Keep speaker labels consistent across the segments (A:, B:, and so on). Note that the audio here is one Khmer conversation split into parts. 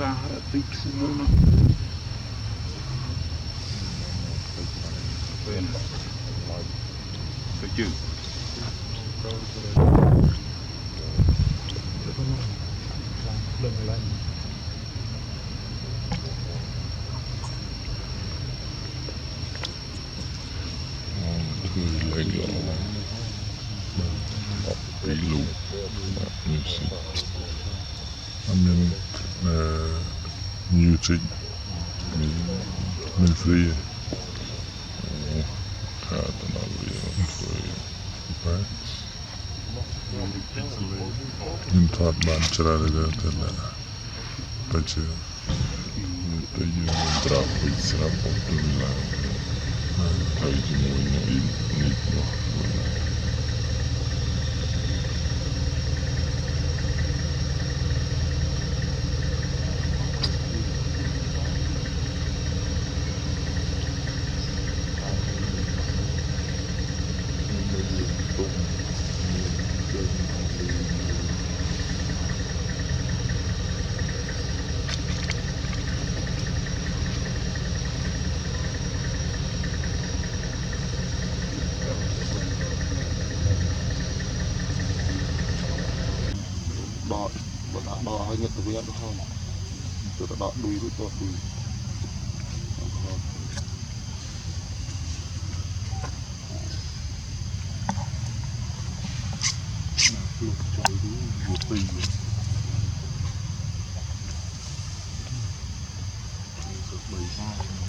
A: xa tí chú nó bên cái chữ
B: lấy lọ Pilu music music min frie gaat er nou weer voor in taat baan cerade gata pace taji mo drap isra popula taji mo ni no
A: đỏ hơi nhật từ với không tôi đã đỏ đuôi với đuôi lục trời đuôi một tì bầy sai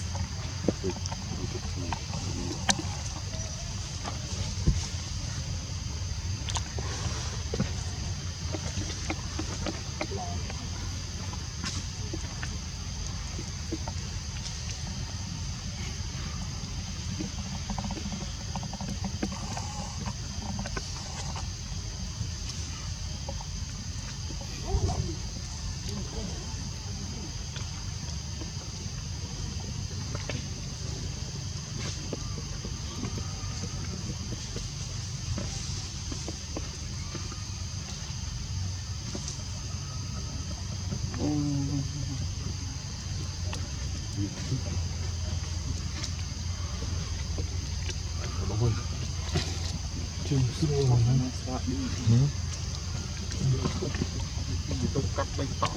A: cắt bánh tỏng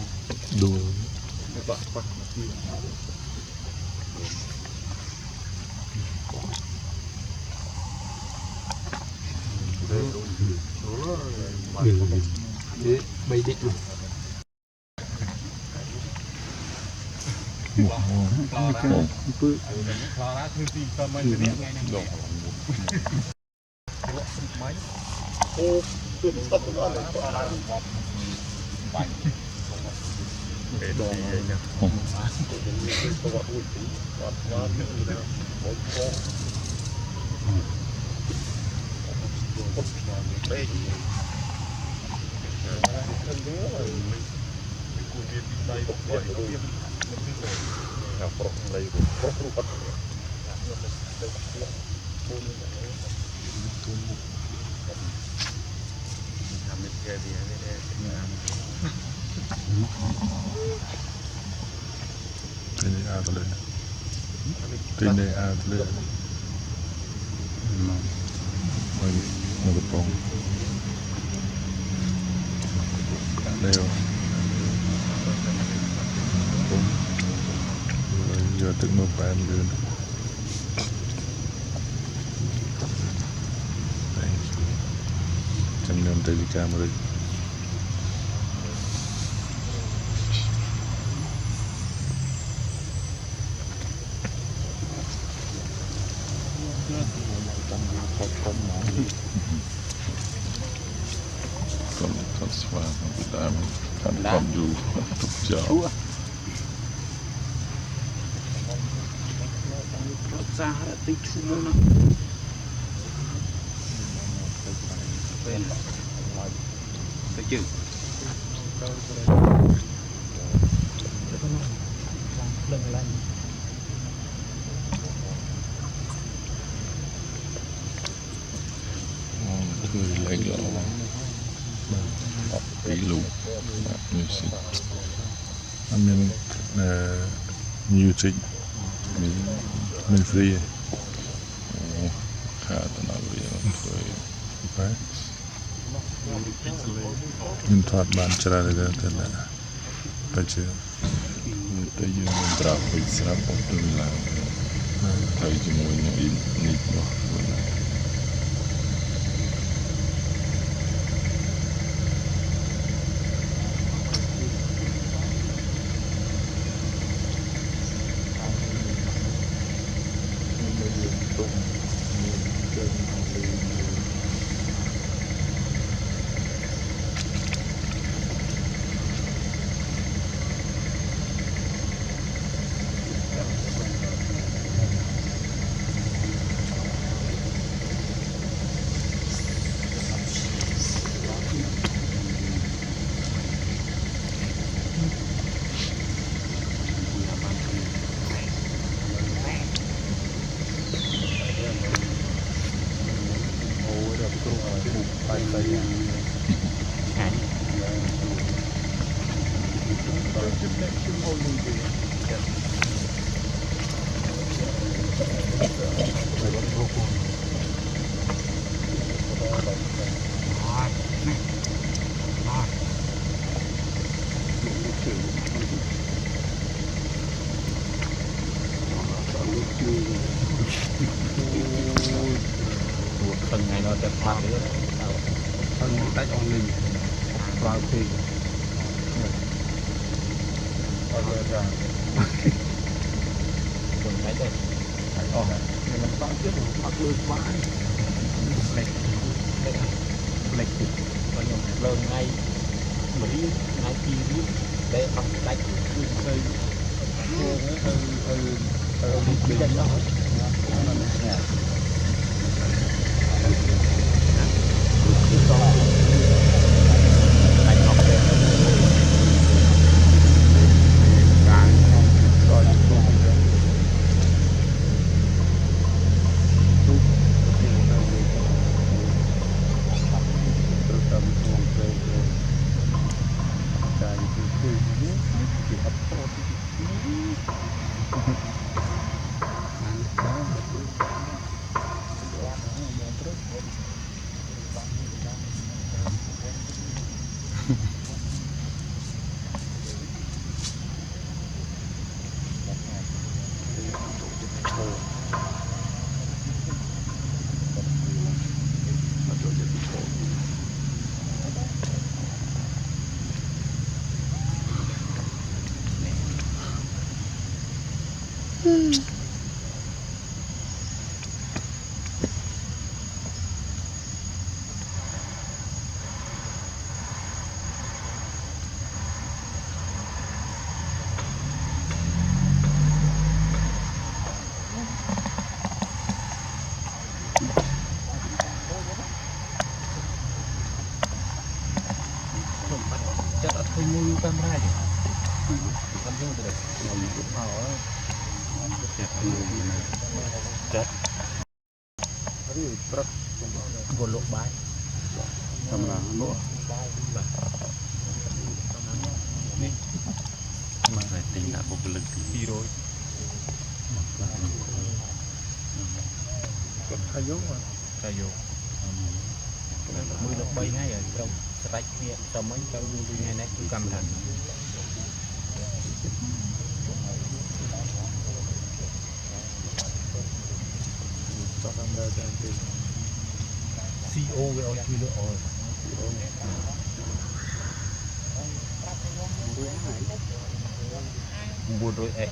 B: đồ
A: bạn quạt bay định luôn
B: Tene adle nagapong leo giờ tức một vài đường trăm năm tới camera con xóa Việt Nam thành phẩm dù tục chào xa tí chú nó bên cái chữ người lấy lọ Pilu music I mean music មាន free អូខាតណាវាធ្វើបែបមានថតបានច្រើនដែរតែតែជាតែយើងមិនត្រូវពេកស្រាប់អត់ទៅឡើងទៅជាមួយនឹងនេះរបស់ខ្លួនណា
C: ថ្ងៃនោះតែបាត់ទៀតហើយដាច់អស់លីប្រើពេកអត់ទៅដល់คนไหนได้អស់ហើយมันតក់ទៀតអត់លឺស្បាយផ្លេចទៀតខ្ញុំលើថ្ងៃមួយរៀលថ្ងៃពីររៀលដែលអត់ដាច់គឺទៅទៅចិត្តអស់ចិត្តអត់ឃើញមួយកាមេរ៉ាទេអត់យល់ទេខ្ញុំយល់មកចិត្តរីព្រឹកគោលលោកបាយសម្រាប់លក់បាទនេះមកតែទិញដាក់បុគ្គលិក200គាត់ថាយកមួយលោក3ថ្ងៃហើយត្រូវស្រេចគ្នាតមិញទៅយូរថ្ងៃនេះគឺកម្មដ្ឋានតោះតាមដើរតាមទី CO វាអត់ជួយលើអត់ 900x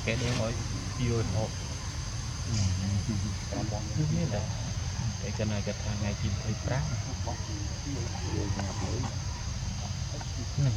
C: គេដេញឲ្យ260នេះដែរតែកណ្ដាលគាត់ថាថ្ងៃទី25ហ្នឹង